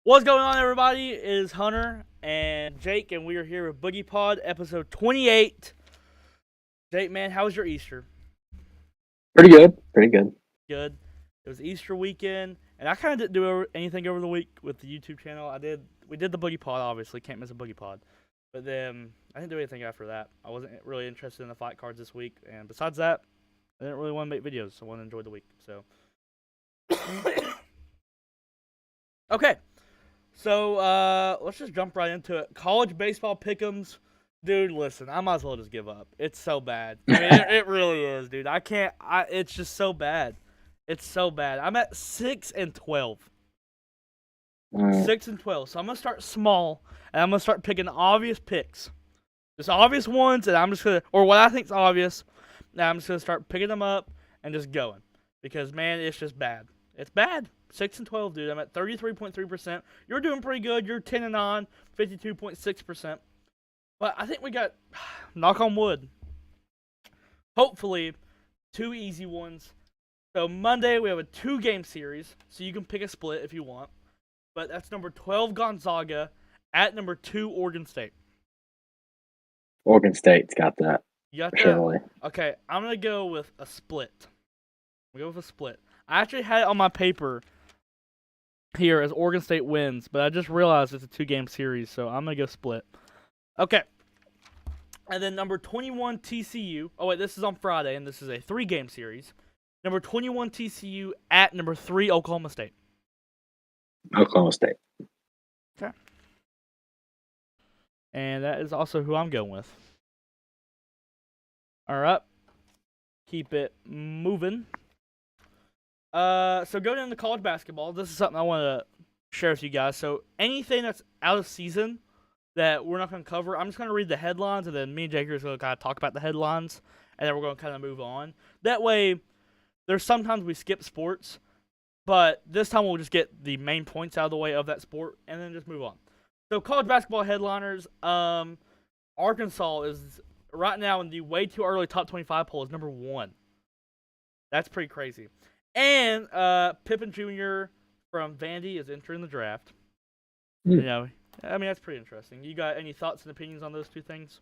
What's going on, everybody? It is Hunter and Jake, and we are here with BoogiePod, episode 28. Jake, man, how was your Easter? Pretty good. Pretty good. Good. It was Easter weekend, and I kind of didn't do anything over the week with the YouTube channel. We did the BoogiePod, obviously, can't miss a BoogiePod. But then I didn't do anything after that. I wasn't really interested in the fight cards this week, and besides that, I didn't really want to make videos. So I want to enjoy the week. So, okay. So let's just jump right into it. College baseball pick'ems, dude. Listen, I might as well just give up. It's so bad. I mean, it really is, dude. I can't. It's just so bad. It's so bad. I'm at 6-12. Mm, 6-12. So I'm gonna start small, and I'm gonna start picking obvious picks, just obvious ones, and I'm just gonna, or what I think's obvious. Now I'm just gonna start picking them up and just going, because man, it's just bad. It's bad. 6-12, dude. I'm at 33.3%. You're doing pretty good. You're 10-9, 52.6%. But I think we got, knock on wood, hopefully, two easy ones. So Monday we have a 2-game series, so you can pick a split if you want. But that's number 12 Gonzaga at number 2 Oregon State. Oregon State's got that, You got that? surely. Okay, I'm gonna go with a split. We go with a split. I actually had it on my paper here as Oregon State wins, but I just realized it's a 2-game series, so I'm gonna go split. Okay. And then number 21 TCU. Oh wait, this is on Friday, and this is a 3-game series. Number 21 TCU at number 3 Oklahoma State. Oklahoma State. Okay. And that is also who I'm going with. All right. Keep it moving. So going into college basketball, this is something I want to share with you guys. So anything that's out of season that we're not going to cover, I'm just going to read the headlines, and then me and Jake are going to kind of talk about the headlines, and then we're going to kind of move on. That way, there's sometimes we skip sports, but this time we'll just get the main points out of the way of that sport, and then just move on. So college basketball headliners, Arkansas is right now in the way too early top 25 poll is number 1. That's pretty crazy. And Pippen Jr. from Vandy is entering the draft. Hmm. You know, I mean, that's pretty interesting. You got any thoughts and opinions on those two things?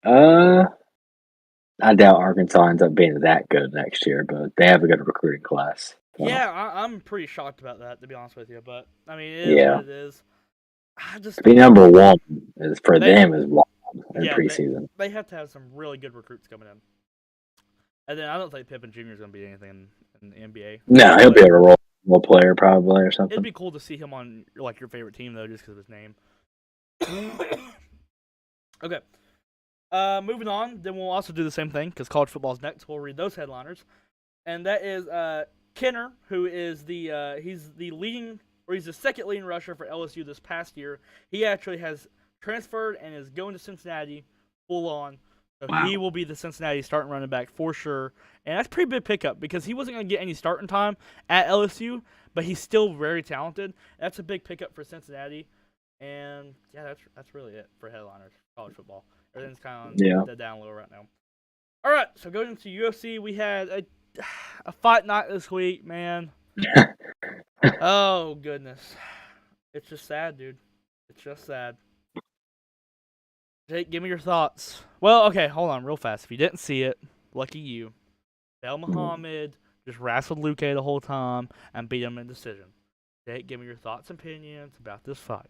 I doubt Arkansas ends up being that good next year, but they have a good recruiting class. So, Yeah, I'm pretty shocked about that, to be honest with you. But I mean, it is what yeah. it is. I just To be number one is for them is wild in yeah, preseason. they have to have some really good recruits coming in. And then I don't think Pippen Jr. is going to be anything in the NBA. No, he'll be a role player probably or It'd something. be cool to see him on like your favorite team though, just because of his name. Okay. Moving on, then we'll also do the same thing because college football's next. We'll read those headliners, and that is Kenner, who is he's the second leading rusher for LSU this past year. He actually has transferred and is going to Cincinnati full on. So Wow. he will be the Cincinnati starting running back for sure, and that's a pretty big pickup because he wasn't going to get any starting time at LSU, but he's still very talented. That's a big pickup for Cincinnati, and yeah, that's really it for headliners college football. Everything's kind Yeah. of the down low right now. All right, so going into UFC, we had a fight night this week, man. Oh goodness, it's just sad, dude. It's just sad. Jake, give me your thoughts. Well, okay, hold on, real fast. If you didn't see it, lucky you. Bel Muhammad just wrestled Luke the whole time and beat him in decision. Jake, give me your thoughts and opinions about this fight.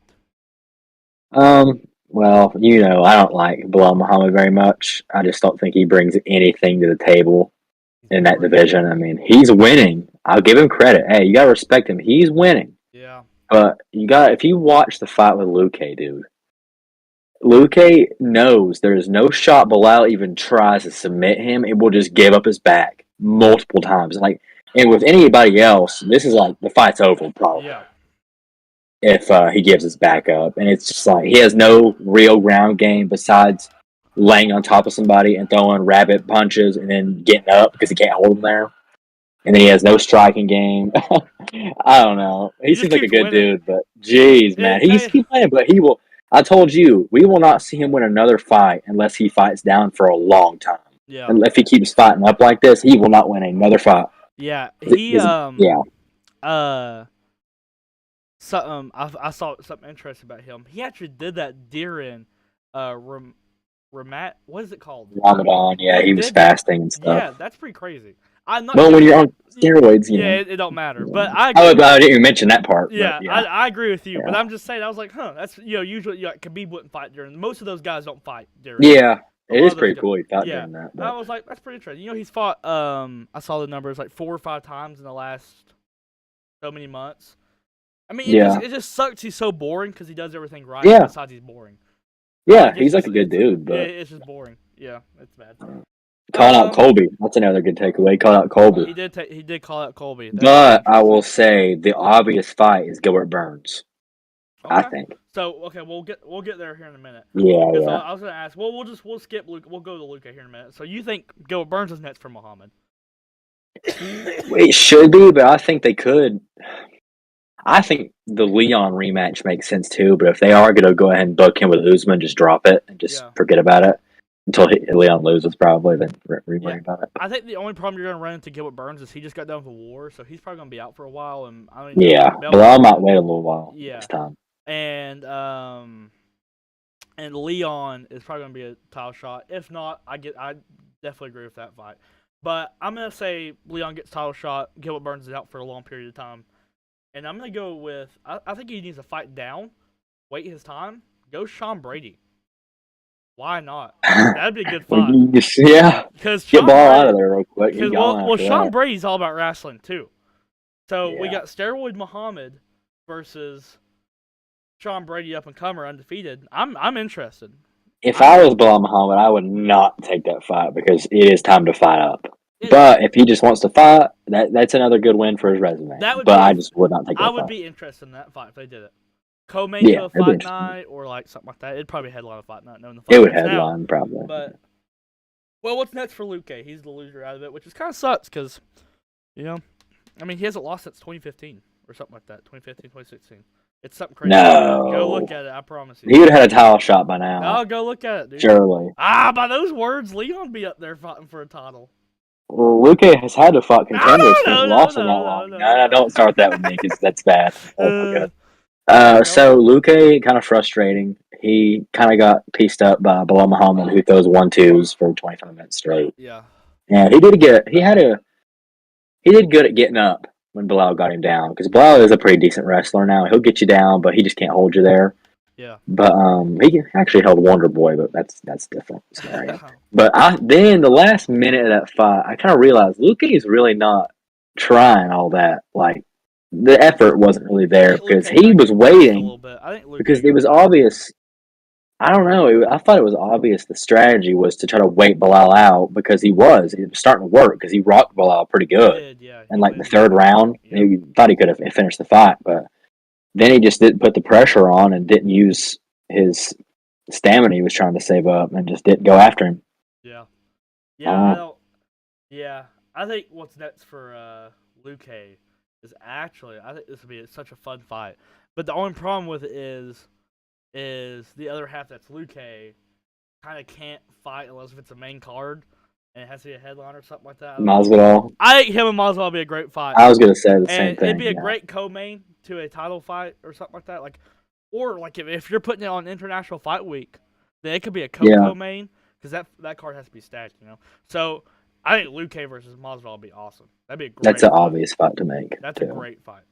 Well, I don't like Bilal Muhammad very much. I just don't think he brings anything to the table in that division. I mean, he's winning. I'll give him credit. Hey, you gotta respect him. He's winning. Yeah. But if you watch the fight with Luke, dude, Luke knows there's no shot Bilal even tries to submit him. It will just give up his back multiple times. And with anybody else, this is like the fight's over probably. Yeah. If he gives his back up. And it's just like he has no real ground game besides laying on top of somebody and throwing rabbit punches and then getting up because he can't hold him there. And then he has no striking game. I don't know. He just seems like a keeps good winning. dude, but jeez, man. He's keep playing, but he will. I told you, we will not see him win another fight unless he fights down for a long time. Yeah. And if he keeps fighting up like this, he will not win another fight. Yeah. Yeah. I saw something interesting about him. He actually did that during Ramat. What is it called? Ramadan, yeah, he was did that. fasting and stuff. Yeah, that's pretty crazy. I'm not Well, when giving you're him. on steroids, you Yeah, know. it don't matter. Yeah. But I agree. Oh, but I didn't even mention that part. But Yeah, yeah, I agree with you. But yeah, I'm just saying, I was like, huh, that's usually Khabib wouldn't fight during. Most of those guys don't fight during. yeah. A It lot is of those pretty guys, cool he fought yeah. during that. I But was like, that's pretty interesting. He's fought. I saw the numbers like 4 or 5 times in the last so many months. I mean, yeah, it just sucks. He's so boring because he does everything right. yeah, Besides, he's boring. yeah. He's like a good dude, Yeah, but it's just boring. Yeah, it's bad. called out Colby. That's another good takeaway. Called out Colby. He did call out Colby. But I will say the obvious fight is Gilbert Burns. Okay. I think. So okay, we'll get there here in a minute. Yeah, yeah. I was gonna ask. Well, we'll skip Luke. We'll go to Luca here in a minute. So you think Gilbert Burns is next for Muhammad? It should be, but I think they could. I think the Leon rematch makes sense too. But if they are going to go ahead and book him with Usman, just drop it and just forget about it until Leon loses, probably. Then worry about it. I think the only problem you're gonna run into Gilbert Burns is he just got done with a war, so he's probably gonna be out for a while. And I mean, Yeah, Bilal might wait a little while this time. And Leon is probably gonna be a title shot. If not, I definitely agree with that fight. But I'm gonna say Leon gets title shot. Gilbert Burns is out for a long period of time, and I'm gonna go with I think he needs to fight down, wait his time, go Sean Brady. Why not? That'd be a good fight. Yeah, because get ball out of there real quick. Sean Brady's all about wrestling too. So we got Steroid Muhammad versus Sean Brady, up and comer, undefeated. I'm interested. If I was Bilal Muhammad, I would not take that fight because it is time to fight up. But if he just wants to fight, that's another good win for his resume. I just would not take that fight. I would be interested in that fight if they did it. Co-main to a fight night or like something like that. It'd probably headline a fight night. It would headline probably. But what's next for Luke? He's the loser out of it, which is kind of sucks because, I mean, he hasn't lost since 2015 or something like that. 2015, 2016. It's something crazy. No. Go look at it. I promise you. He would have had a title shot by now. No, go look at it, dude. Surely. By those words, Leon be up there fighting for a title. Well, Luke has had to fight contenders because lost in that long. No, don't start that with me because that's bad. So Luke, kind of frustrating. He kind of got pieced up by Bilal Muhammad, who throws 1-2s for 25 minutes straight. Yeah. And he did good. He did good at getting up when Bilal got him down because Bilal is a pretty decent wrestler now. He'll get you down, but he just can't hold you there. Yeah. But he actually held Wonder Boy, but that's different scenario. But then the last minute of that fight, I kind of realized Luke is really not trying all that. Like the effort wasn't really there because he was waiting because it was obvious. I don't know. I thought it was obvious the strategy was to try to wait Bilal out because he was starting to work because he rocked Bilal pretty good. And like the third round, he thought he could have finished the fight, but then he just didn't put the pressure on and didn't use his stamina he was trying to save up and just didn't go after him. Yeah. Yeah, I think what's next for Luke is actually, I think this would be such a fun fight. But the only problem with it is the other half that's Luke kind of can't fight unless if it's a main card and it has to be a headline or something like that. Masvidal. I think him and Masvidal would be a great fight. I was gonna say the same thing. It'd be a great co-main to a title fight or something like that. Or if you're putting it on International Fight Week, then it could be a co-main because that card has to be stacked, So I think Luke versus Masvidal would be awesome. That'd be a great. That's an obvious fight to make. That's a great fight.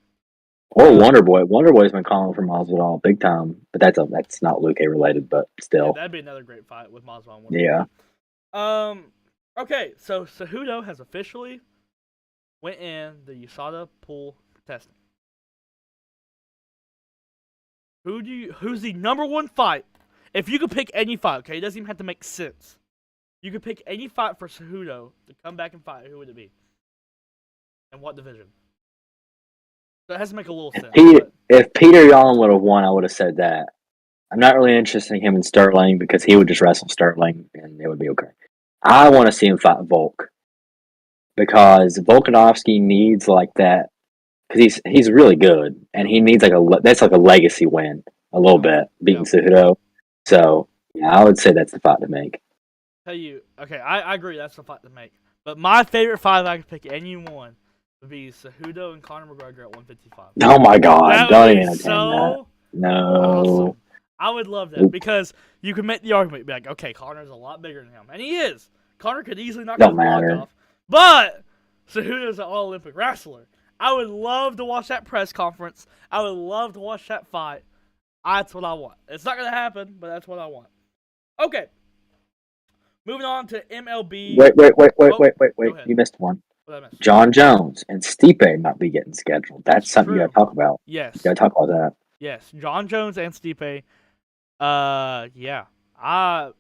Or Wonder Boy. Wonder Boy's been calling for Masvidal big time, but that's not Luke related, but still. Yeah, that'd be another great fight with Masvidal and Wonder Boy. Okay, so Cejudo has officially went in the USADA pool testing. Who's the number one fight? If you could pick any fight, okay, it doesn't even have to make sense. You could pick any fight for Cejudo to come back and fight. Who would it be? And what division? So it has to make a little sense. If Peter Yan would have won, I would have said that. I'm not really interested in him in Sterling because he would just wrestle Sterling and it would be okay. I want to see him fight Volk because Volkanovski needs like that because he's really good and he needs that's like a legacy win a little bit beating Cejudo. So yeah, I would say that's the fight to make. Okay, I agree that's the fight to make. But my favorite fight, if I could pick anyone, would be Cejudo and Conor McGregor at 155. Oh my God! That Don't would even be attempt that. so No. awesome. I would love that because you could make the argument, be like, okay, Conor's a lot bigger than him, and he is. Conor could easily knock his Don't block matter. off, but Cejudo's an all-Olympic wrestler. I would love to watch that press conference. I would love to watch that fight. That's what I want. It's not gonna happen, but that's what I want. Okay. Moving on to MLB. Wait! Go ahead. You missed one. What did I miss? John Jones and Stipe might be getting scheduled. That's something you true. got to talk about. Yes. You got to talk about that. Yes. John Jones and Stipe. Yeah.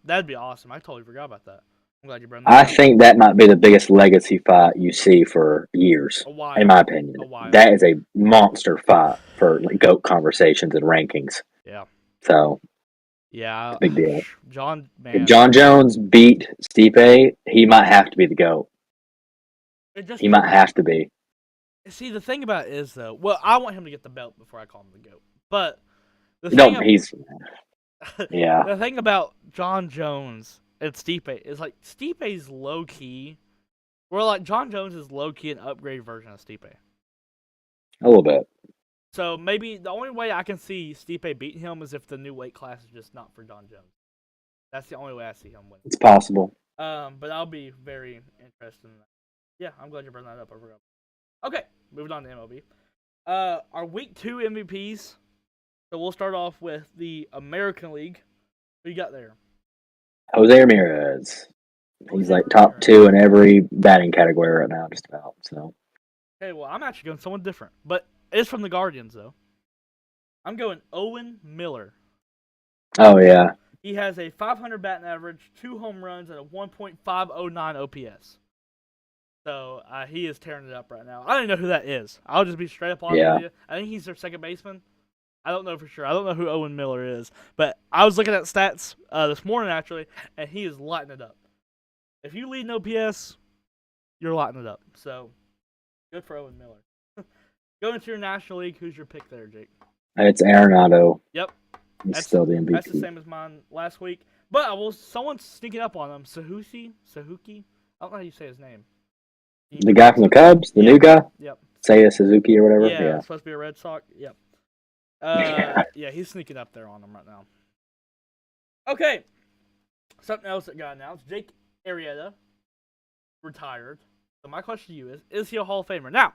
That'd be awesome. I totally forgot about that. I'm glad you brought that I up. think that might be the biggest legacy fight you see for years, A while. in my opinion. A while. That is a monster fight for like GOAT conversations and rankings. Yeah. So, Yeah. big deal. John, man. If John Jones beat Stipe, he might have to be the GOAT. He might have to be. See, the thing about it is, though, well, I want him to get the belt before I call him the GOAT. But the thing yeah. The thing about John Jones and Stipe is, like, Stipe's low-key, or, like, John Jones is low-key an upgrade version of Stipe. A little bit. So, maybe the only way I can see Stipe beating him is if the new weight class is just not for John Jones. That's the only way I see him winning. It's possible. But I'll be very interested in that. Yeah, I'm glad you brought that up. Okay, moving on to MLB. Our Week 2 MVPs. So we'll start off with the American League. Who you got there? Jose Ramirez. He's like top 2 in every batting category right now, just about. So. Okay, well, I'm actually going someone different. But it's from the Guardians, though. I'm going Owen Miller. Oh, yeah. He has a 500 batting average, 2 home runs, and a 1.509 OPS. So he is tearing it up right now. I don't even know who that is. I'll just be straight up honest with you. I think he's their second baseman. I don't know for sure. I don't know who Owen Miller is. But I was looking at stats this morning, actually, and he is lighting it up. If you lead in OPS, you're lighting it up. So, good for Owen Miller. Going to your National League, who's your pick there, Jake? It's Arenado. Yep. He's still the MVP. That's the same as mine last week. But someone's sneaking up on him. Sahuki? I don't know how you say his name. The guy from the Cubs? The new guy? Yep. Seiya Suzuki or whatever? Yeah, it's supposed to be a Red Sox. Yep. Yeah, he's sneaking up there on him right now. Okay. Something else that got announced. Jake Arietta retired. So my question to you is he a Hall of Famer? Now,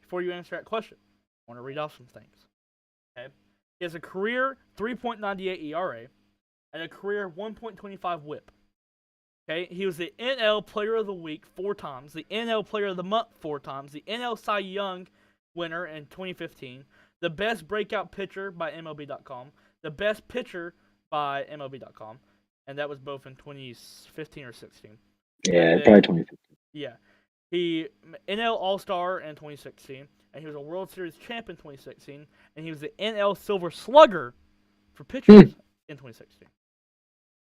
before you answer that question, I want to read off some things. Okay. He has a career 3.98 ERA and a career 1.25 WHIP. Okay, he was the NL Player of the Week 4 times, the NL Player of the Month 4 times, the NL Cy Young winner in 2015, the best breakout pitcher by MLB.com, the best pitcher by MLB.com, and that was both in 2015 or 16. Yeah, probably 2015. Yeah, he NL All-Star in 2016, and he was a World Series champ in 2016, and he was the NL Silver Slugger for pitchers in 2016.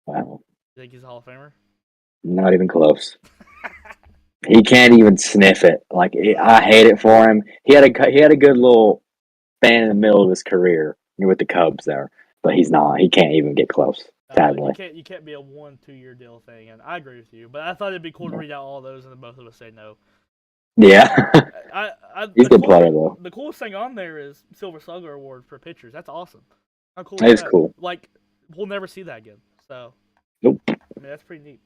Wow. You think he's a Hall of Famer? Not even close. He can't even sniff it. Like I hate it for him. He had a good little span in the middle of his career with the Cubs there, but he's not. He can't even get close. Sadly, you can't be a 1-2 year deal thing, and I agree with you. But I thought it'd be cool to read out all those, and then both of us say no. Yeah, he's a good player though. The coolest thing on there is Silver Slugger Award for pitchers. That's awesome. How cool that is that? Cool. Like we'll never see that again. So nope. I mean that's pretty neat.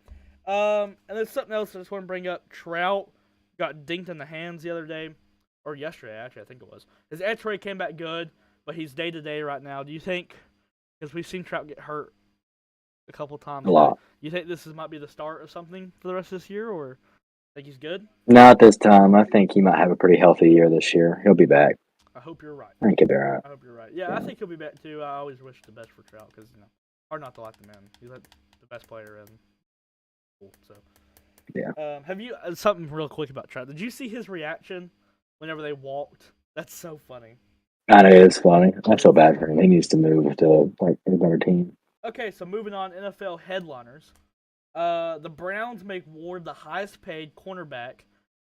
And there's something else I just want to bring up. Trout got dinked in the hands the other day, or yesterday actually, I think it was. His X-ray came back good, but he's day to day right now. Do you think? Because we've seen Trout get hurt a couple times. A lot. You think this might be the start of something for the rest of this year, or think he's good? Not this time. I think he might have a pretty healthy year this year. He'll be back. I hope you're right. I think he'll be all right. I hope you're right. Yeah, I think he'll be back too. I always wish the best for Trout because hard not to like the man. He's like the best player in. So yeah. Have you something real quick about Trout? Did you see his reaction whenever they walked? That's so funny. I know it's funny. I feel bad for him. He needs to move to like a better team. Okay, so moving on, NFL headliners. The Browns make Ward the highest paid cornerback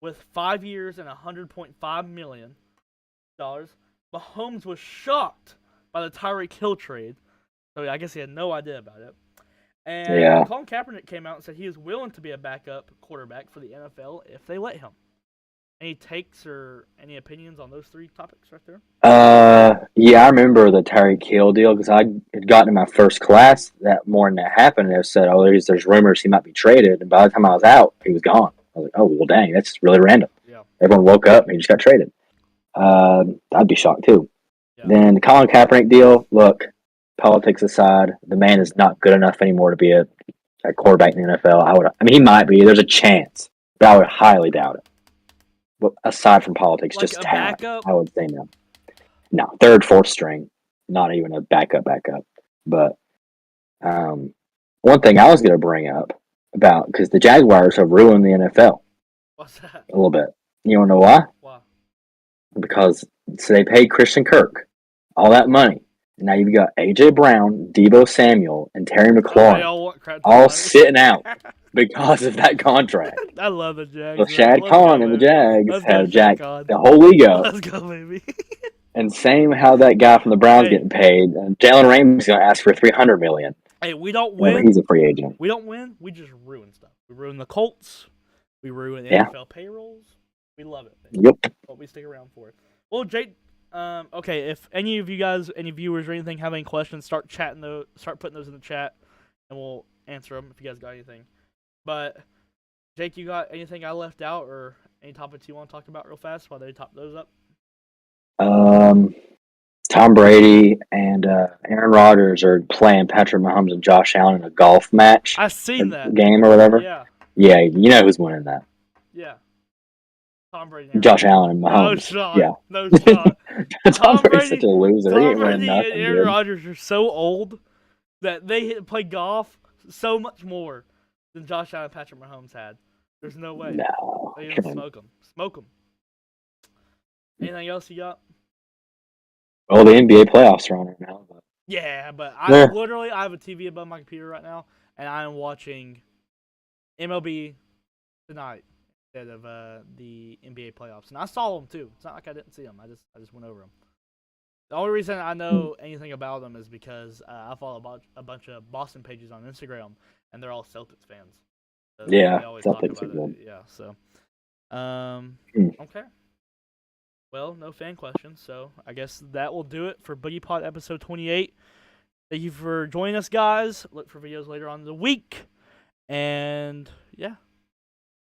with 5 years and $100.5 million. Mahomes was shocked by the Tyreek Hill trade, so I guess he had no idea about it. And Colin Kaepernick came out and said he is willing to be a backup quarterback for the NFL if they let him. Any takes or any opinions on those 3 topics right there? Yeah, I remember the Tyreek Hill deal because I had gotten in my first class that morning that happened, and it said, "Oh, there's rumors he might be traded." And by the time I was out, he was gone. I was like, "Oh, well, dang, that's really random." Yeah. Everyone woke up and he just got traded. I'd be shocked too. Yeah. Then the Colin Kaepernick deal. Look, politics aside, the man is not good enough anymore to be a quarterback in the NFL. I mean, he might be. There's a chance, but I would highly doubt it. But aside from politics, Like just a talent, backup? I would say no. No, third, fourth string, not even a backup. But one thing I was going to bring up about because the Jaguars have ruined the NFL What's that? a little bit. You want to know why? Wow. Because they paid Christian Kirk all that money. And now you've got A.J. Brown, Debo Samuel, and Terry They McLaurin all want crap all money. sitting out because of that contract. I love the Jags. So man. Shad Let's Khan go, and the baby. Jags Let's go, have Shad jacked Khan. the whole league up. Let's go, baby. And same how that guy from the Browns Hey. getting paid. Jalen Ramsey's going to ask for $300 million. Hey, we don't Whenever win. he's a free agent. We don't win. We just ruin stuff. We ruin the Colts. We ruin Yeah. NFL payrolls. We love it. Yep. But we stick around for it. Well, Jake. Okay. If any of you guys, any viewers or anything, have any questions, start putting those in the chat, and we'll answer them if you guys got anything. But Jake, you got anything I left out or any topics you want to talk about real fast while they top those up? Tom Brady and Aaron Rodgers are playing Patrick Mahomes and Josh Allen in a golf match. I seen that game or whatever. Yeah. Yeah, you know who's winning that. Yeah. Tom Brady. And Josh Allen and No Mahomes. shot. Yeah. No shot. Tom Brady's Brady- such a loser. He Tom ain't winning Brady nothing, and Aaron dude. Rodgers are so old that they play golf so much more than Josh Allen and Patrick Mahomes had. There's no way. No. They come don't on. smoke them. Smoke them. Anything else you got? Well, the NBA playoffs are on right now. But Yeah, but Yeah. I have a TV above my computer right now, and I am watching MLB tonight instead of the NBA playoffs. And I saw them too. It's not like I didn't see them. I just went over them. The only reason I know anything about them is because I follow a bunch of Boston pages on Instagram, and they're all Celtics fans. So Yeah, they always talk Celtics about are it. good. Yeah, so Hmm. okay. Well, no fan questions, so I guess that will do it for BoogiePod episode 28. Thank you for joining us, guys. Look for videos later on in the week. And, yeah,